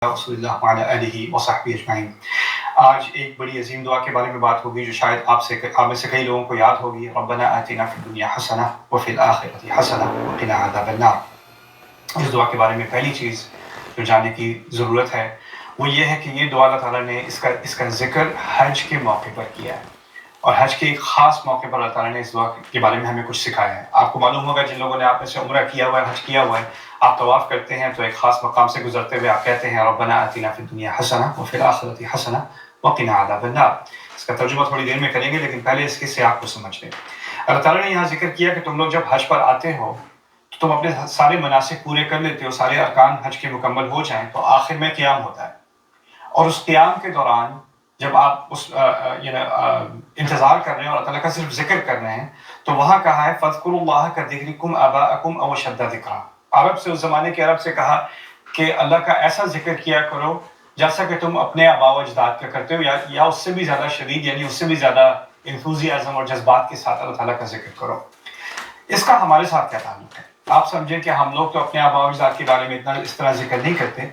رسول اللہ وعلی آلہ وصحبہ اجمعین۔ آج ایک بڑی عظیم دعا کے بارے میں بات ہوگی جو شاید آپ میں سے کئی لوگوں کو یاد ہوگی۔ ربنا آتنا فی الدنیا حسنہ وفی الآخرۃ حسنہ وقنا عذاب النار۔ اس دعا کے بارے میں پہلی چیز جو جاننے کی ضرورت ہے وہ یہ ہے کہ یہ دعا اللہ تعالیٰ نے اس کا ذکر حج کے موقع پر کیا ہے، اور حج کے ایک خاص موقع پر اللہ تعالیٰ نے اس دعا کے بارے میں ہمیں کچھ سکھایا ہے۔ آپ کو معلوم ہوگا جن لوگوں نے آپ میں سے عمرہ کیا ہوا ہے، حج کیا ہوا ہے، آپ طواف کرتے ہیں تو ایک خاص مقام سے گزرتے ہوئے آپ کہتے ہیں ربنا آتنا فی الدنیا حسنہ وفی الآخرۃ حسنہ وقنا عذاب النار۔ اس کا ترجمہ تھوڑی دیر میں کریں گے، لیکن پہلے اس کے سیاق کو سمجھ لیں۔ اللہ تعالیٰ نے یہاں ذکر کیا کہ تم لوگ جب حج پر آتے ہو تو تم اپنے سارے مناسک پورے کر لیتے ہو، سارے ارکان حج کے مکمل ہو جائیں تو آخر میں قیام ہوتا ہے، اور اس قیام کے دوران جب آپ اس انتظار کر رہے ہیں اور اللہ تعالیٰ کا صرف ذکر کر رہے ہیں تو وہاں کہا ہے فاذکروا اللہ کذکرکم آباءکم او اشد ذکرا۔ عرب سے، اس زمانے کے عرب سے کہا کہ اللہ کا ایسا ذکر کیا کرو جیسا کہ تم اپنے آباء و اجداد کا کرتے ہو، یا اس سے بھی زیادہ شدید، یعنی اس سے بھی زیادہ انتھوزیازم اور جذبات کے ساتھ اللہ تعالیٰ کا ذکر کرو۔ اس کا ہمارے ساتھ کیا تعلق ہے؟ آپ سمجھیں کہ ہم لوگ تو اپنے آباء و اجداد کے بارے میں اتنا اس طرح ذکر نہیں کرتے۔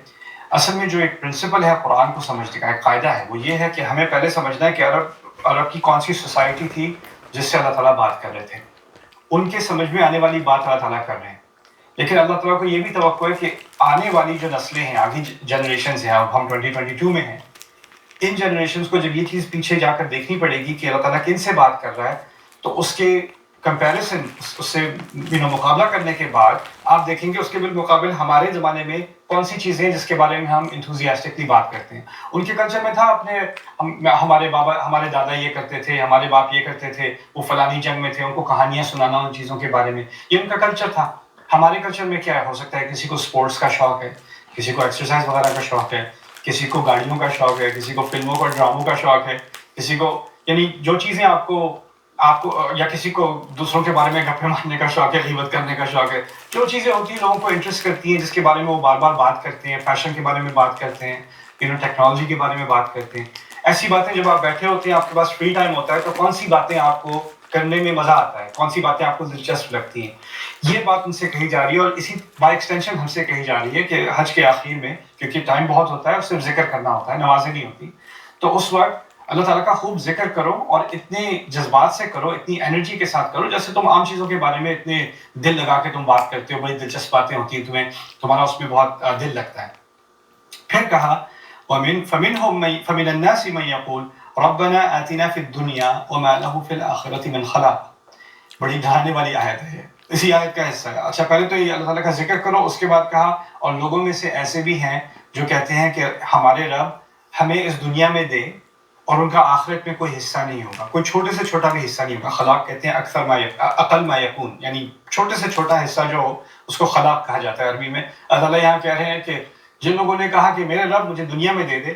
اصل میں جو ایک پرنسپل ہے قرآن کو سمجھنے کا، ایک قاعدہ ہے، وہ یہ ہے کہ ہمیں پہلے سمجھنا ہے کہ عرب کی کون سی سوسائٹی تھی جس سے اللہ تعالیٰ بات کر رہے تھے، ان کے سمجھ میں آنے والی بات اللہ تعالیٰ کر رہے ہیں، لیکن اللہ تعالیٰ کو یہ بھی توقع ہے کہ آنے والی جو نسلیں ہیں، آگے جنریشنز ہیں، اب ہم 2022 میں ہیں، ان جنریشنز کو جب یہ چیز پیچھے جا کر دیکھنی پڑے گی کہ اللہ تعالیٰ کن سے بات کر رہا ہے، تو اس کے کمپیریزن، اس سے مقابلہ کرنے کے بعد آپ دیکھیں گے اس کے بالمقابل ہمارے زمانے میں کون سی چیزیں ہیں جس کے بارے میں ہم انتھوزیاسٹکلی بات کرتے ہیں۔ ان کے کلچر میں تھا ہمارے بابا، ہمارے دادا یہ کرتے تھے، ہمارے باپ یہ کرتے تھے، وہ فلانی جنگ میں تھے، ان کو کہانیاں سنانا ان چیزوں کے بارے میں، یہ ان کا کلچر تھا۔ ہمارے کلچر میں کیا ہو سکتا ہے؟ کسی کو سپورٹس کا شوق ہے، کسی کو ایکسرسائز وغیرہ کا شوق ہے، کسی کو گاڑیوں کا شوق ہے، کسی کو فلموں کا ڈراموں کا شوق ہے، کسی کو یعنی جو چیزیں آپ کو یا کسی کو دوسروں کے بارے میں گپے مارنے کا شوق ہے، غیبت کرنے کا شوق ہے، جو چیزیں ہوتی ہیں لوگوں کو انٹرسٹ کرتی ہیں، جس کے بارے میں وہ بار بار بات کرتے ہیں، فیشن کے بارے میں بات کرتے ہیں، ٹیکنالوجی کے بارے میں بات کرتے ہیں، ایسی باتیں جب آپ بیٹھے ہوتے ہیں، آپ کے پاس فری ٹائم ہوتا ہے، تو کون سی باتیں آپ کو کرنے میں مزہ آتا ہے، کون سی باتیں آپ کو دلچسپ لگتی ہیں، یہ بات ان سے کہی جا رہی ہے، اور اسی بائی ایکسٹینشن ہم سے کہی جا رہی ہے کہ حج کے آخر میں، کیونکہ ٹائم بہت ہوتا ہے اور صرف ذکر کرنا ہوتا ہے، نمازیں نہیں ہوتی، تو اس وقت اللہ تعالیٰ کا خوب ذکر کرو، اور اتنے جذبات سے کرو، اتنی انرجی کے ساتھ کرو جیسے تم عام چیزوں کے بارے میں اتنے دل لگا کے تم بات کرتے ہو، بڑی دلچسپ باتیں ہوتی ہیں، تمہارا اس میں بہت دل لگتا ہے۔ پھر کہا فَمِنَ النَّاسِ مَن يَقُولُ رَبَّنَا آتِنَا فِي الدُّنْيَا وَمَا لَهُ فِي الْآخِرَةِ مِنْ خَلَاقٍ۔ بڑی ڈرانے والی آیت ہے یہ، اسی آیت کا حصہ ہے۔ اچھا، پہلے تو یہ اللہ تعالیٰ کا ذکر کرو، اس کے بعد کہا اور لوگوں میں سے ایسے بھی ہیں جو کہتے ہیں کہ ہمارے رب ہمیں اس دنیا میں دے اور ان کا آخرت میں کوئی حصہ نہیں ہوگا، کوئی چھوٹے سے چھوٹا بھی حصہ نہیں ہوگا۔ خلاق کہتے ہیں اقل ما یکون، یعنی چھوٹے سے چھوٹا حصہ جو ہو اس کو خلاق کہا جاتا ہے عربی میں۔ اللہ تعالیٰ یہاں کہہ رہے ہیں کہ جن لوگوں نے کہا کہ میرے رب مجھے دنیا میں دے دے،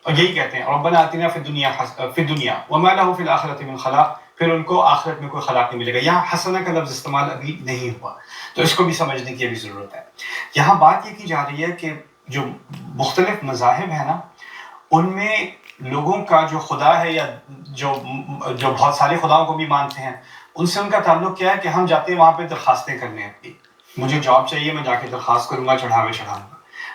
اور یہی کہتے ہیں ربنا آتنا فی الدنیا وما له فی الآخرۃ من خلاق، پھر ان کو آخرت میں کوئی خلاق نہیں ملے گا۔ یہاں حسنہ کا لفظ استعمال ابھی نہیں ہوا، تو اس کو بھی سمجھنے کی ابھی ضرورت ہے۔ یہاں بات یہ کی جا رہی ہے کہ جو مختلف مذاہب ہیں نا، ان میں لوگوں کا جو خدا ہے، یا جو بہت سارے خداؤں کو بھی مانتے ہیں، ان سے ان کا تعلق کیا ہے کہ ہم جاتے ہیں وہاں پہ درخواستیں کرنے اپنی، مجھے جاب چاہیے میں جا کے درخواست کروں گا، چڑھاوے چڑھاؤں گا،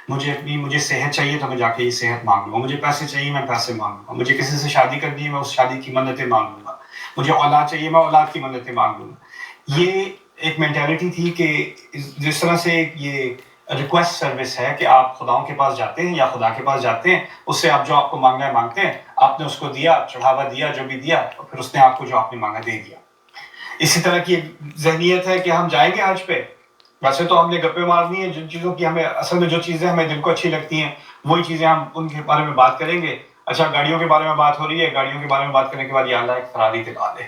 مجھے صحت چاہیے تو میں جا کے یہ صحت مانگ لوں گا، مجھے پیسے چاہیے میں پیسے مانگوں گا، مجھے کسی سے شادی کرنی ہے میں اس شادی کی منتیں مانگ لوں گا، مجھے اولاد چاہیے میں اولاد کی منتیں مانگ لوں گا۔ یہ ایک مینٹیلٹی تھی کہ جس طرح سے یہ ریکویسٹ سروس ہے کہ آپ خداؤں کے پاس جاتے ہیں یا خدا کے پاس جاتے ہیں، اس سے آپ جو آپ کو مانگنا ہے مانگتے ہیں، آپ نے اس کو دیا، چڑھاوا دیا، جو بھی دیا، اور پھر اس نے آپ کو جو آپ نے مانگا دے دیا۔ اسی طرح کی ذہنیت ہے کہ ہم جائیں گے حج پہ، ویسے تو ہم نے گپے مارنی ہیں، جن چیزوں کی ہمیں اصل میں جو چیزیں ہمیں دل کو اچھی لگتی ہیں وہی چیزیں ہم ان کے بارے میں بات کریں گے۔ اچھا، گاڑیوں کے بارے میں بات ہو رہی ہے، گاڑیوں کے بارے میں بات کرنے کے بعد یا اللہ ایک فراری دلا دے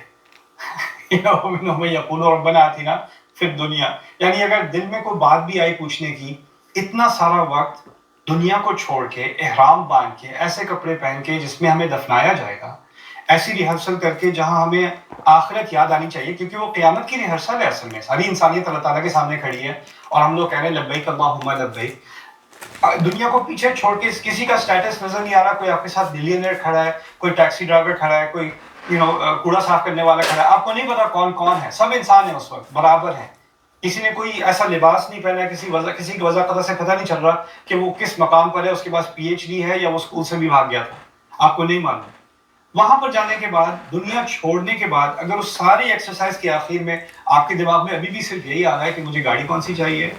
یقول ربنا آتنا فی الدنیا، یعنی اگر دل میں کوئی بات بھی آئی پوچھنے کی، اتنا سارا وقت دنیا کو چھوڑ کے، احرام باندھ کے، ایسے کپڑے پہن کے جس میں ہمیں دفنایا جائے گا، ایسی ریہرسل کر کے جہاں ہمیں آخرت یاد آنی چاہیے، کیونکہ وہ قیامت کی ریہرسل ہے، اصل میں ساری انسانیت اللہ تعالیٰ کے سامنے کھڑی ہے، اور ہم لوگ کہہ رہے ہیں لبیک اللہم لبیک۔ دنیا کو پیچھے چھوڑ کے کسی کا سٹیٹس نظر نہیں آ رہا، کوئی آپ کے ساتھ ملینئر کھڑا ہے، کوئی ٹیکسی ڈرائیور کھڑا ہے، کوئی کوڑا صاف کرنے والا کھڑا ہے، آپ کو نہیں پتا کون کون ہے، سب انسان ہیں اس وقت، برابر ہیں، کسی نے کوئی ایسا لباس نہیں پہنا، کسی کی وضع قدر سے پتہ نہیں چل رہا کہ وہ کس مقام پر ہے، اس کے پاس پی ایچ ڈی ہے یا وہ اسکول سے بھی بھاگ گیا تھا، آپ کو نہیں معلوم۔ وہاں پر جانے کے بعد، دنیا چھوڑنے کے بعد، اگر اس ساری ایکسرسائز کے آخر میں آپ کے دماغ میں ابھی بھی صرف یہی آ رہا ہے کہ مجھے گاڑی کون سی چاہیے،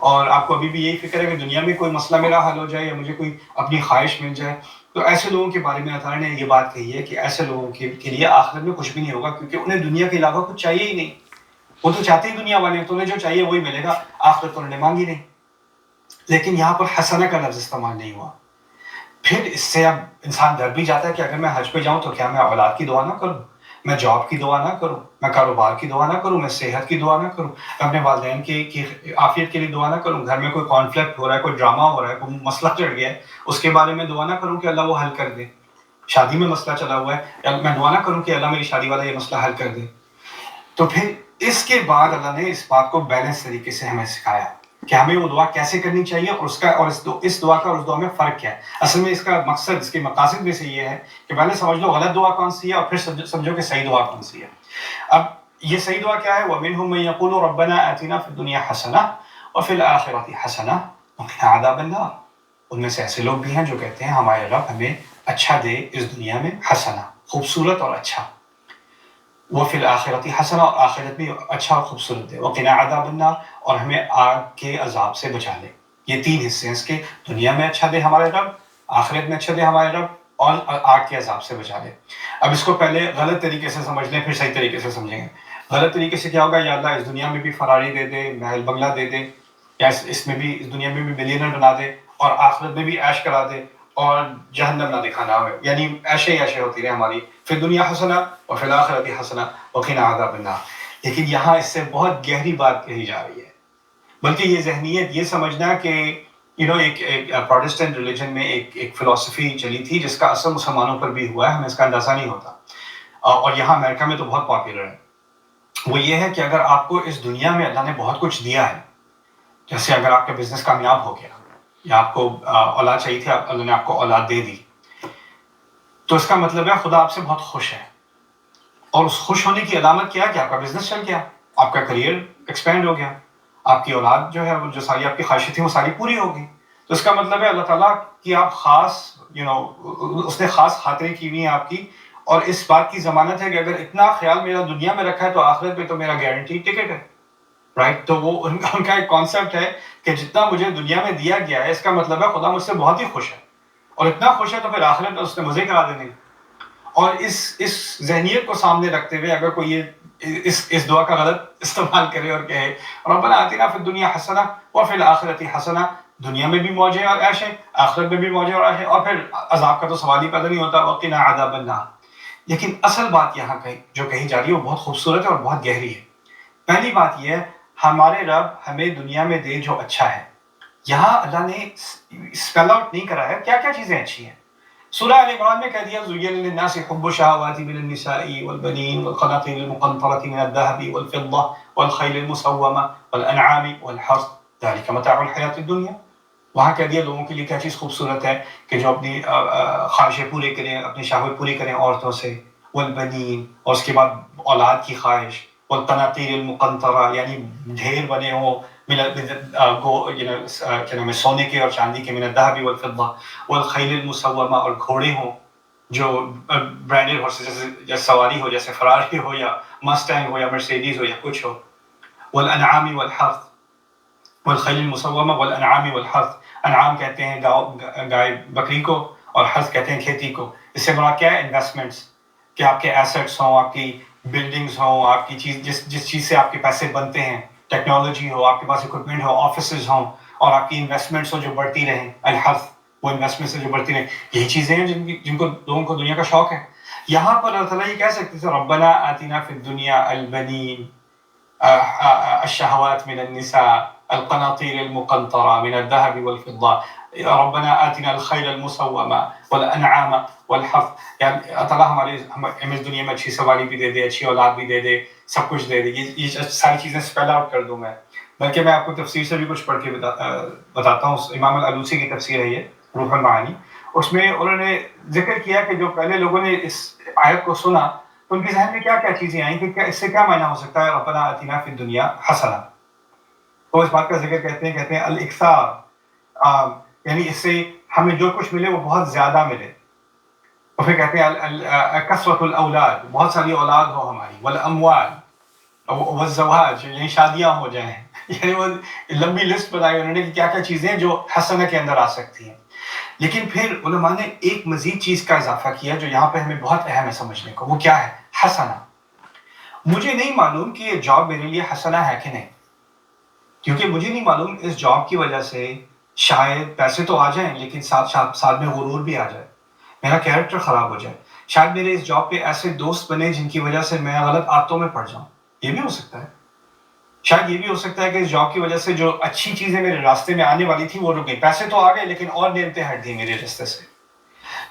اور آپ کو ابھی بھی یہی فکر ہے کہ دنیا میں کوئی مسئلہ میرا حل ہو جائے یا مجھے کوئی اپنی خواہش مل جائے، تو ایسے لوگوں کے بارے میں اللہ تعالیٰ نے یہ بات کہی ہے کہ ایسے لوگوں کے لیے آخرت میں کچھ بھی نہیں ہوگا، کیونکہ انہیں دنیا کے علاوہ کچھ چاہیے ہی نہیں۔ وہ تو چاہتے ہی دنیا والے ہیں، تو انہیں جو چاہیے وہی ملے گا، آخرت تو انہوں نے مانگی نہیں۔ لیکن یہاں پر حسنہ کا لفظ استعمال نہیں ہوا۔ پھر اس سے اب انسان ڈر بھی جاتا ہے کہ اگر میں حج پہ جاؤں تو کیا میں اولاد کی دعا نہ کروں، میں جاب کی دعا نہ کروں، میں کاروبار کی دعا نہ کروں، میں صحت کی دعا نہ کروں، میں اپنے والدین کی عافیت کے لیے دعا نہ کروں، گھر میں کوئی کانفلکٹ ہو رہا ہے، کوئی ڈرامہ ہو رہا ہے، کوئی مسئلہ چڑھ گیا ہے، اس کے بارے میں دعا نہ کروں کہ اللہ وہ حل کر دے۔ شادی میں مسئلہ چلا ہوا ہے، میں دعا نہ کروں کہ اللہ میری شادی والا یہ مسئلہ حل کر دے۔ تو پھر اس کے بعد اللہ نے اس بات کو بیلنس طریقے سے ہمیں سکھایا کہ ہمیں وہ دعا کیسے کرنی چاہیے، اور اس دعا کا اور اس دعا میں فرق کیا ہے۔ اصل میں اس کا مقصد، اس کے مقاصد میں سے یہ ہے کہ پہلے سمجھ لو غلط دعا کون سی ہے، اور پھر سمجھو کہ صحیح دعا کون سی ہے۔ اب یہ صحیح دعا کیا ہے؟ وَمِنْهُم مَن يَقُولُ رَبَّنَا آتِنَا فِي الدُّنْيَا حَسَنَةً وَفِي الْآخِرَةِ حَسَنَةً وَقِنَا عَذَابَ النَّارِ۔ ان میں سے ایسے لوگ بھی ہیں جو کہتے ہیں ہمارے رب ہمیں اچھا دے اس دنیا میں، حسنہ خوبصورت اور اچھا، وفی الآخرۃ حسنہ اور آخرت بھی اچھا اور خوبصورت ہے، وقنا عذاب النار اور ہمیں آگ کے عذاب سے بچا لے۔ یہ تین حصے ہیں اس کے، دنیا میں اچھا دے ہمارے رب، آخرت میں اچھا دے ہمارے رب، اور آگ کے عذاب سے بچا لے۔ اب اس کو پہلے غلط طریقے سے سمجھ لیں، پھر صحیح طریقے سے سمجھیں گے۔ غلط طریقے سے کیا ہوگا؟ یا اللہ اس دنیا میں بھی فراری دے دے، محل بنگلہ دے دے، یا اس میں بھی، اس دنیا میں بھی ملینر بنا دے، اور آخرت میں بھی عیش کرا دے، اور جہنم نہ دکھانا ہو، یعنی عیشیں ہی عیشیں ہوتی رہے ہماری، فی الدنیا حسنہ وفی الآخرۃ حسنہ وقنا عذاب النار۔ لیکن یہاں اس سے بہت گہری بات کہی جا رہی ہے، بلکہ یہ ذہنیت، یہ سمجھنا کہ ایک پروٹسٹنٹ ریلیجن میں ایک فلسفی چلی تھی جس کا اثر مسلمانوں پر بھی ہوا ہے، ہمیں اس کا اندازہ نہیں ہوتا، اور یہاں امریکہ میں تو بہت پاپولر ہے۔ وہ یہ ہے کہ اگر آپ کو اس دنیا میں اللہ نے بہت کچھ دیا ہے، جیسے اگر آپ کا بزنس کامیاب ہو گیا، یا آپ کو اولاد چاہیے تھی، اللہ نے آپ کو اولاد دے دی، تو اس کا مطلب ہے خدا آپ سے بہت خوش ہے۔ اور اس خوش ہونے کی علامت کیا ہے کہ آپ کا بزنس چل گیا، آپ کا کریئر ایکسپینڈ ہو گیا، آپ کی اولاد جو ہے وہ جو ساری آپ کی خواہشیں تھیں وہ ساری پوری ہو گئی۔ تو اس کا مطلب ہے اللہ تعالیٰ کی آپ خاص اس نے خاص خاطریں کی ہوئی ہیں آپ کی، اور اس بات کی ضمانت ہے کہ اگر اتنا خیال میرا دنیا میں رکھا ہے تو آخرت میں تو میرا گارنٹی ٹکٹ ہے، رائٹ؟ تو وہ ان کا ایک کانسیپٹ ہے کہ جتنا مجھے دنیا میں دیا گیا ہے، اس کا مطلب ہے خدا مجھ سے بہت ہی خوش ہے، اور اتنا خوش ہے تو پھر آخرت میں اس نے مزے کرا دینے۔ اور اس ذہنیت کو سامنے رکھتے ہوئے اگر کوئی اس دعا کا غلط استعمال کرے اور کہے ربنا آتنا فی الدنیا حسنہ وفی الآخرۃ حسنہ، دنیا میں بھی موجیں اور عیش ہے، آخرت میں بھی موجیں اور عیش ہے، اور پھر عذاب کا تو سوال ہی پیدا نہیں ہوتا، وقنا عذاب النار۔ لیکن اصل بات یہاں جو کہی جا رہی ہے وہ بہت خوبصورت ہے اور بہت گہری ہے۔ پہلی بات یہ ہے، ہمارے رب ہمیں دنیا میں دے جو اچھا ہے، یہاں اللہ نے اسپیل آؤٹ نہیں کرا ہے کیا کیا چیزیں اچھی ہیں۔ سورہ آل عمران میں کہہ دیا زُيِّنَ لِلنَّاسِ حُبُّ الشَّهَوَاتِ مِنَ النِّسَاءِ وَالْبَنِينَ وَالْقَنَاطِيرِ الْمُقَنطَرَةِ مِنَ الذَّهَبِ وَالْفِضَّةِ وَالْخَيْلِ الْمُسَوَّمَةِ وَالْأَنْعَامِ وَالْحَرْثِ ذَلِكَ مَتَاعُ الْحَيَاةِ الدُّنْيَا۔ وہاں کہہ دیا لوگوں کے لیے کیا چیز خوبصورت ہے کہ جو اپنی خواہشیں پوری کریں، اپنی شہوت پوری کریں عورتوں سے، والبنین اور اس کے بعد اولاد کی خواہش، والقناطیر المقنطرہ یعنی ڈھیر بنے ہوں سونے کے اور چاندی کے، من الذهب والفضة والخیل المسومہ اور گھوڑے ہوں جو برانڈڈ ہارسز، جیسے سواری ہو، جیسے فراری ہو یا مسٹینگ ہو یا مرسیڈیز ہو یا کچھ ہو، والانعام والحرث والخیل المسومہ والانعام والحرث۔ انعام کہتے ہیں گائے بکری کو، اور حرث کہتے ہیں کھیتی کو۔ اس سے مراد کیا ہے؟ انویسٹمنٹس، کہ آپ کے ایسٹس ہوں، آپ کی بلڈنگز ہوں، آپ کی جس چیز سے آپ کے پیسے بنتے ہیں، ٹیکنالوجی ہو، آپ کے پاس اکوپمنٹ ہو، آفیسز ہوں، اور آپ کی انویسٹمنٹس ہوں جو بڑھتی رہیں، الحرث وہ انویسٹمنٹس ہیں جو بڑھتی رہیں۔ یہی چیزیں ہیں جن کو لوگوں کو دنیا کا شوق ہے۔ یہاں پر اللہ تعالیٰ یہ کہہ سکتے تھے ربنا آتنا فی الدنیا البنین الشہوات من النساء القناطیر المقنطرة من الذهب والفضة ربنا آتنا الخیل المسومہ والانعام والحرث۔ یعنی اللہ تعالیٰ ہمیں اس دنیا میں اچھی سواری بھی دے دے، اچھی اولاد بھی دے دے، سب کچھ دے دے۔ یہ ساری چیزیں اسپیل آؤٹ کر دوں میں، بلکہ میں آپ کو تفسیر سے بھی کچھ پڑھ کے بتاتا ہوں۔ امام الالوسی کی تفسیر ہے یہ روح المعانی، اس میں انہوں نے ذکر کیا کہ جو پہلے لوگوں نے اس آیت کو سنا تو ان کے ذہن میں کیا کیا چیزیں آئیں کہ اس سے کیا معنی ہو سکتا ہے ربنا آتنا فی الدنیا حسنہ۔ تو اس بات کا ذکر کہتے ہیں الاکثار، یعنی اس سے ہمیں جو کچھ ملے وہ بہت زیادہ ملے. اور پھر کہتے ہیں کثرت الاولاد، بہت ساری اولاد ہو ہماری، والاموال والزواج، یعنی شادیاں ہو جائیں. یعنی وہ لمبی لسٹ بتائی انہوں نے کہ کیا کیا چیزیں جو حسنہ کے اندر آ سکتی ہیں. لیکن پھر علماء نے ایک مزید چیز کا اضافہ کیا جو یہاں پہ ہمیں بہت اہم ہے سمجھنے کو. وہ کیا ہے؟ حسنہ. مجھے نہیں معلوم کہ یہ جاب میرے لیے حسنہ ہے کہ نہیں، کیونکہ مجھے نہیں معلوم اس جاب کی وجہ سے شاید پیسے تو آ جائیں لیکن ساتھ میں غرور بھی آ جائے، میرا کیریکٹر خراب ہو جائے. شاید میرے اس جاب پہ ایسے دوست بنے جن کی وجہ سے میں غلط عادتوں میں پڑ جاؤں. یہ بھی ہو سکتا ہے. شاید یہ بھی ہو سکتا ہے کہ اس جاب کی وجہ سے جو اچھی چیزیں میرے راستے میں آنے والی تھی وہ رک گئی. پیسے تو آ گئے لیکن اور نعمتیں ہٹ گئی میرے راستے سے.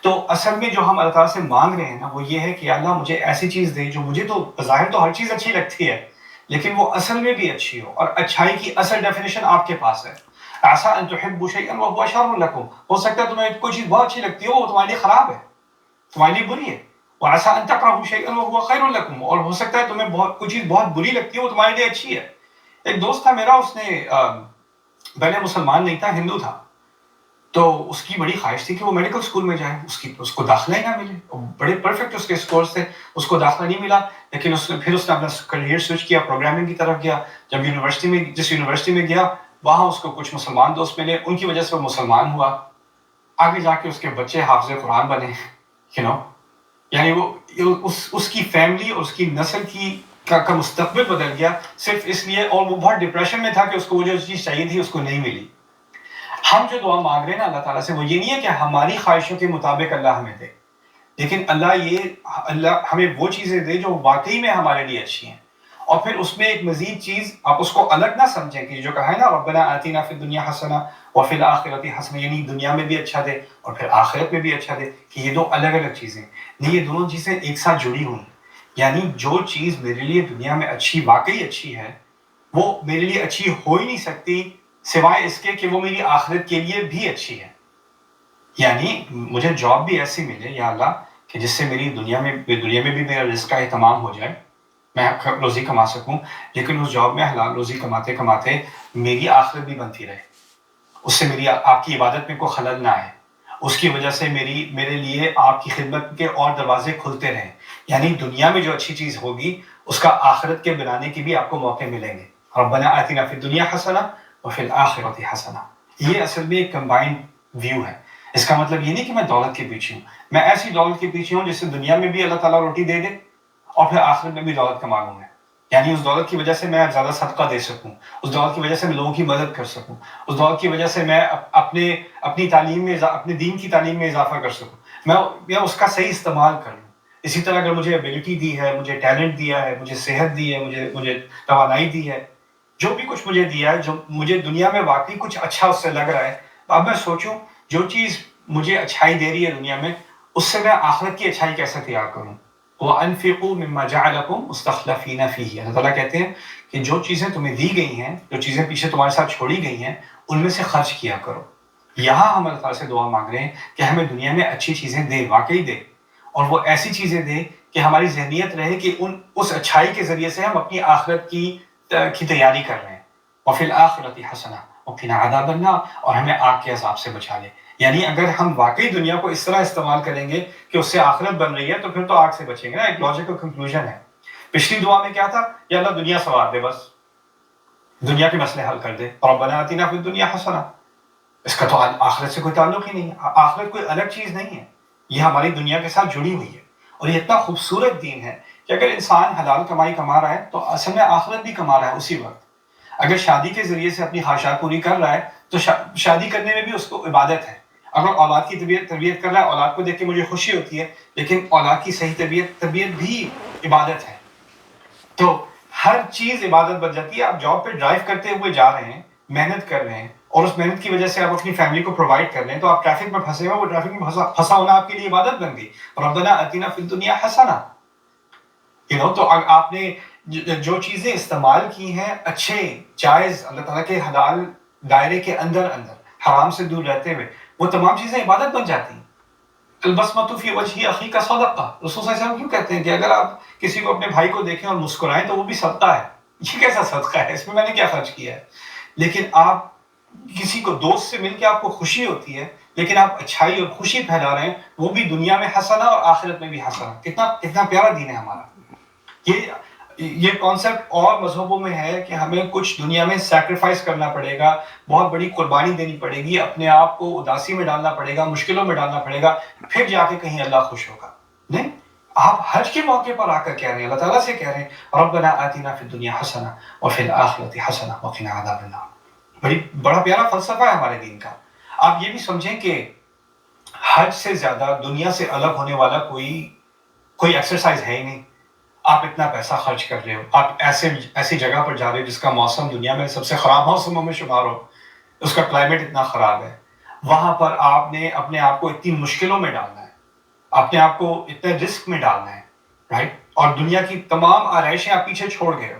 تو اصل میں جو ہم اللہ تعالیٰ سے مانگ رہے ہیں نا وہ یہ ہے کہ اللہ مجھے ایسی چیز دے جو مجھے تو بظاہر تو ہر چیز اچھی لگتی ہے لیکن وہ اصل میں بھی اچھی ہو. اور اچھائی کی اصل ڈیفینیشن آپ کے پاس ہے. عسیٰ ان تحبوا شیئا وہو شر لکم، ہو سکتا ہے تمہیں کوئی چیز بہت اچھی لگتی ہو وہ تمہارے لیے خراب ہے، تمہارے لیے بری ہے. وعسیٰ ان تکرہوا شیئا وہو خیر لکم، اور ہو سکتا ہے تمہیں کوئی چیز بہت بری لگتی ہے وہ تمہارے لیے اچھی ہے. ایک دوست تھا میرا، اس نے پہلے مسلمان نہیں تھا، ہندو تھا. تو اس کی بڑی خواہش تھی کہ وہ میڈیکل اسکول میں جائے. اس کو داخلہ ہی نہ ملے. بڑے پرفیکٹ اس کے اسکورز تھے، اس کو داخلہ نہیں ملا. لیکن پھر اس نے اپنا کریئر سوئچ کیا، پروگرامنگ کی طرف گیا. جب جس یونیورسٹی میں گیا وہاں اس کو کچھ مسلمان دوست ملے، ان کی وجہ سے وہ مسلمان ہوا. آگے جا کے اس کے بچے حافظ قرآن بنے. یعنی وہ اس کی فیملی اور اس کی نسل کا مستقبل بدل گیا صرف اس لیے. اور وہ بہت ڈپریشن میں تھا کہ اس کو وہ جو چیز چاہیے تھی اس کو نہیں ملی. ہم جو دعا مانگ رہے ہیں نا اللہ تعالیٰ سے وہ یہ نہیں ہے کہ ہماری خواہشوں کے مطابق اللہ ہمیں دے، لیکن اللہ ہمیں وہ چیزیں دے جو واقعی میں ہمارے لیے اچھی ہیں. اور پھر اس میں ایک مزید چیز آپ اس کو الگ نہ سمجھیں کہ جو کہا ہے نا ربنا آتنا فی الدنیا حسنہ وفی الآخرۃ حسنہ، یعنی دنیا میں بھی اچھا دے اور پھر آخرت میں بھی اچھا دے، کہ یہ دو الگ الگ چیزیں نہیں، یہ دونوں چیزیں ایک ساتھ جڑی ہوئی. یعنی جو چیز میرے لیے دنیا میں اچھی واقعی اچھی ہے وہ میرے لیے اچھی ہو ہی نہیں سکتی سوائے اس کے کہ وہ میری آخرت کے لیے بھی اچھی ہے. یعنی مجھے جاب بھی ایسی ملے یا اللہ کہ جس سے میری دنیا میں بھی میرا رزق کا اہتمام ہو جائے، میں روزی کما سکوں، لیکن اس جاب میں حلال روزی کماتے کماتے میری آخرت بھی بنتی رہے، اس سے میری آپ کی عبادت میں کوئی خلل نہ آئے، اس کی وجہ سے میرے لیے آپ کی خدمت کے اور دروازے کھلتے رہیں. یعنی دنیا میں جو اچھی چیز ہوگی اس کا آخرت کے بنانے کی بھی آپ کو موقع ملیں گے. ربنا آتنا فی الدنیا حسنہ وفی الآخرۃ حسنہ. یہ اصل میں ایک کمبائنڈ ویو ہے. اس کا مطلب یہ نہیں کہ میں دولت کے پیچھے ہوں، میں ایسی دولت کے پیچھے ہوں جس سے دنیا میں بھی اللہ تعالیٰ روٹی دے دے اور پھر آخرت میں بھی دولت کما لوں میں. یعنی اس دولت کی وجہ سے میں زیادہ صدقہ دے سکوں، اس دولت کی وجہ سے میں لوگوں کی مدد کر سکوں، اس دولت کی وجہ سے میں اپنی تعلیم میں اپنے دین کی تعلیم میں اضافہ کر سکوں، میں اس کا صحیح استعمال کر لوں. اسی طرح اگر مجھے ایبیلٹی دی ہے، مجھے ٹیلنٹ دیا ہے، مجھے صحت دی ہے، مجھے توانائی دی ہے، جو بھی کچھ مجھے دیا ہے، جو مجھے دنیا میں واقعی کچھ اچھا اس سے لگ رہا ہے، اب میں سوچوں جو چیز مجھے اچھائی دے رہی ہے دنیا میں اس سے میں آخرت کی اچھائی کیسے تیار کروں. وَأَنفِقُوا مِمَّا جَعَلَكُمْ مُسْتَخْلَفِينَ فِيهِ. اللہ تعالیٰ کہتے ہیں کہ جو چیزیں تمہیں دی گئی ہیں، جو چیزیں پیچھے تمہارے ساتھ چھوڑی گئی ہیں، ان میں سے خرچ کیا کرو. یہاں ہم اللہ تعالیٰ سے دعا مانگ رہے ہیں کہ ہمیں دنیا میں اچھی چیزیں دے، واقعی دے، اور وہ ایسی چیزیں دے کہ ہماری ذہنیت رہے کہ اس اچھائی کے ذریعے سے ہم اپنی آخرت کی تیاری کر رہے ہیں. وَفِي الْآخِرَةِ حَسَنَةٌ وَقِنَا عَذَابَ النَّارِ، اور ہمیں آگ کے عذاب سے بچا لے. یعنی اگر ہم واقعی دنیا کو اس طرح استعمال کریں گے کہ اس سے آخرت بن رہی ہے تو پھر تو آگ سے بچیں گے نا. ایک لاجیکل کنکلوژن ہے. پچھلی دعا میں کیا تھا؟ یا اللہ دنیا سنوار دے، بس دنیا کے مسئلے حل کر دے. ربنا آتنا فی الدنیا حسنہ، اس کا تو آخرت سے کوئی تعلق ہی نہیں ہے. آخرت کوئی الگ چیز نہیں ہے، یہ ہماری دنیا کے ساتھ جڑی ہوئی ہے. اور یہ اتنا خوبصورت دین ہے کہ اگر انسان حلال کمائی کما رہا ہے تو اصل میں آخرت بھی کما رہا ہے اسی وقت. اگر شادی کے ذریعے سے اپنی خواہشات پوری کر رہا ہے تو شادی کرنے میں بھی اس کو عبادت ہے. اگر اولاد کی تربیت کر رہا ہے، اولاد کو دیکھ کے مجھے خوشی ہوتی ہے، لیکن اولاد کی صحیح تربیت بھی عبادت ہے. تو ہر چیز عبادت بن جاتی ہے. آپ جاب پہ ڈرائیو کرتے ہوئے جا رہے ہیں، محنت کر رہے ہیں، اور اس محنت کی وجہ سے آپ اپنی فیملی کو پرووائڈ کر رہے ہیں، تو آپ ٹریفک میں پھنسے ہوئے، وہ ٹریفک میں پھنسا ہونا آپ کے لیے عبادت بن گئی. ربنا آتنا فی الدنیا حسنہ. تو آپ نے جو چیزیں استعمال کی ہیں اچھے جائز اللہ تعالیٰ کے حلال دائرے کے اندر حرام سے دور رہتے ہوئے، وہ تمام چیزیں عبادت بن جاتی ہیں. البسمۃ فی وجہ اخیک صدقہ. رسول صلی اللہ علیہ وسلم کیوں کہتے ہیں کہ اگر آپ کسی کو اپنے بھائی کو دیکھیں اور مسکرائیں تو وہ بھی صدقہ ہے. یہ کیسا صدقہ ہے؟ اس میں نے کیا خرچ کیا ہے؟ لیکن آپ کسی کو دوست سے مل کے آپ کو خوشی ہوتی ہے، لیکن آپ اچھائی اور خوشی پھیلا رہے ہیں، وہ بھی دنیا میں حسنہ اور آخرت میں بھی حسنہ. کتنا پیارا دین ہے ہمارا. یہ کانسیپٹ اور مذہبوں میں ہے کہ ہمیں کچھ دنیا میں سیکریفائس کرنا پڑے گا، بہت بڑی قربانی دینی پڑے گی، اپنے آپ کو اداسی میں ڈالنا پڑے گا، مشکلوں میں ڈالنا پڑے گا، پھر جا کے کہیں اللہ خوش ہوگا. نہیں، آپ حج کے موقع پر آ کر کہہ رہے ہیں، اللہ تعالیٰ سے کہہ رہے ہیں ربنا آتنا فی الدنیا حسنہ وفی الآخرۃ حسنہ وقنا عذاب النار. بڑا پیارا فلسفہ ہے ہمارے دین کا. آپ یہ بھی سمجھیں کہ حج سے زیادہ دنیا سے الگ ہونے والا کوئی ایکسرسائز ہے ہی نہیں. آپ اتنا پیسہ خرچ کر رہے ہو، آپ ایسی جگہ پر جا رہے ہو جس کا موسم دنیا میں سب سے خراب موسموں میں شمار ہو، اس کا کلائمیٹ اتنا خراب ہے، وہاں پر آپ نے اپنے آپ کو اتنی مشکلوں میں ڈالنا ہے، اپنے آپ کو اتنے رسک میں ڈالنا ہے، رائٹ؟ اور دنیا کی تمام آرائشیں آپ پیچھے چھوڑ گئے ہو،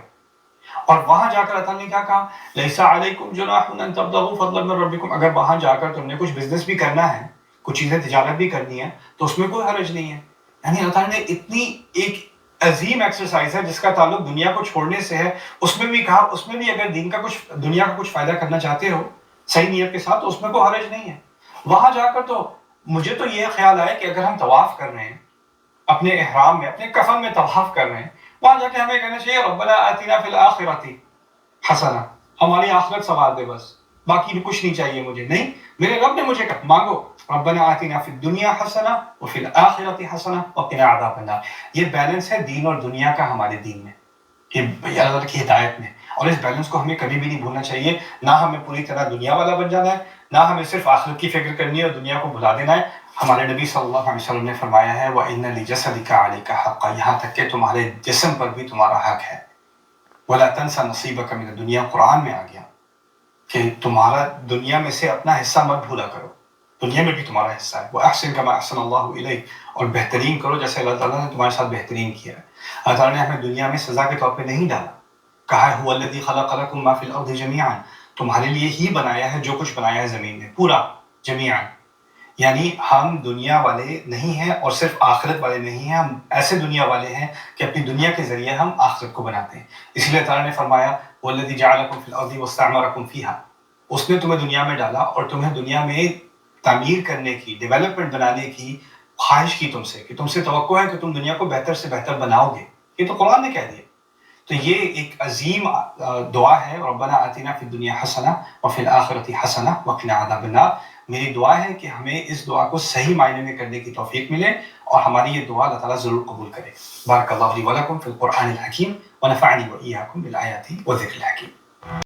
اور وہاں جا کر اللہ نے کیا کہا لیس علیکم جناح ان تبتغوا فضلا من ربکم. اگر وہاں جا کر تم نے کچھ بزنس بھی کرنا ہے، کچھ چیزیں تجارت بھی کرنی ہے، تو اس میں کوئی حرج نہیں ہے. یعنی اللہ تعالیٰ نے اتنی ایک عظیم ایکسرسائز ہے جس کا تعلق دنیا کو چھوڑنے سے ہے، اس میں بھی کہا اس میں بھی اگر دنیا کا کچھ فائدہ کرنا چاہتے ہو صحیح نیت کے ساتھ تو اس میں کوئی حرج نہیں ہے. وہاں جا کر تو مجھے تو یہ خیال آیا کہ اگر ہم طواف کر رہے ہیں اپنے احرام میں، اپنے کفن میں طواف کر رہے ہیں، وہاں جا کے ہمیں کہنا چاہیے ربنا آتنا فی الآخرۃ حسنہ، ہماری آخرت سوال دے بس، باقی کچھ نہیں چاہیے مجھے. نہیں، میرے رب نے مجھے کہا مانگو ربنا آتنا فی الدنیا حسنہ وفی الآخرۃ حسنہ وقنا عذاب النار. یہ بیلنس ہے دین اور دنیا کا ہمارے دین میں، کہ اللہ تعالیٰ کی ہدایت میں، اور اس بیلنس کو ہمیں کبھی بھی نہیں بھولنا چاہیے. نہ ہمیں پوری طرح دنیا والا بن جانا ہے، نہ ہمیں صرف آخرت کی فکر کرنی ہے اور دنیا کو بھلا دینا ہے. ہمارے نبی صلی اللہ علیہ وسلم نے فرمایا ہے وَإِنَّ لِجَسَدِكَ عَلَيْكَ حَقًّا، یہاں تک کہ تمہارے جسم پر بھی تمہارا حق ہے. وَلَا تَنْسَ نَصِيبَكَ مِنَ الدُّنْيَا، قرآن میں آ گیا کہ تمہارا دنیا میں سے اپنا حصہ مت بھولا کرو، دنیا میں بھی تمہارا حصہ ہے. وَأَحْسِن كَمَا أَحْسَنَ اللَّهُ إِلَيْكَ، اور بہترین کرو جیسے اللہ تعالیٰ نے تمہارے ساتھ بہترین کیا ہے. اللہ تعالیٰ نے ہمیں دنیا میں سزا کے طور پہ نہیں ڈالا، کہا ہے هُوَ الَّذِي خَلَقَ لَكُم مَا فِي الْأَرْضِ جَمِيعًا، تمہارے لیے ہی بنایا ہے جو کچھ بنایا ہے زمین میں پورا جمیعاً. یعنی ہم دنیا والے نہیں ہیں اور صرف آخرت والے نہیں ہیں، ہم ایسے دنیا والے ہیں کہ اپنی دنیا کے ذریعے ہم آخرت کو بناتے ہیں. اس لیے تعالیٰ نے فرمایا وَالَّذِي جَعَلَكُمْ فِي الْأَرْضِ وَاسْتَعْمَرَكُمْ فِيهَا، اس نے تمہیں دنیا میں ڈالا اور تمہیں دنیا میں تعمیر کرنے کی، ڈیولپمنٹ بنانے کی خواہش کی تم سے، کہ تم سے توقع ہے کہ تم دنیا کو بہتر سے بہتر بناؤ گے. یہ تو قرآن نے کہہ دیا. تو یہ ایک عظیم دعا ہے ربنا آتنا فی الدنیا حسنہ وفی الآخرۃ حسنہ وقنا عذاب النار. میری دعا ہے کہ ہمیں اس دعا کو صحیح معنی میں کرنے کی توفیق ملے، اور ہماری یہ دعا اللہ تعالیٰ ضرور قبول کرے. بارک اللہ لی ولکم فی القرآن الحکیم ونفعنی وإیاکم بالآیات والذکر الحکیم.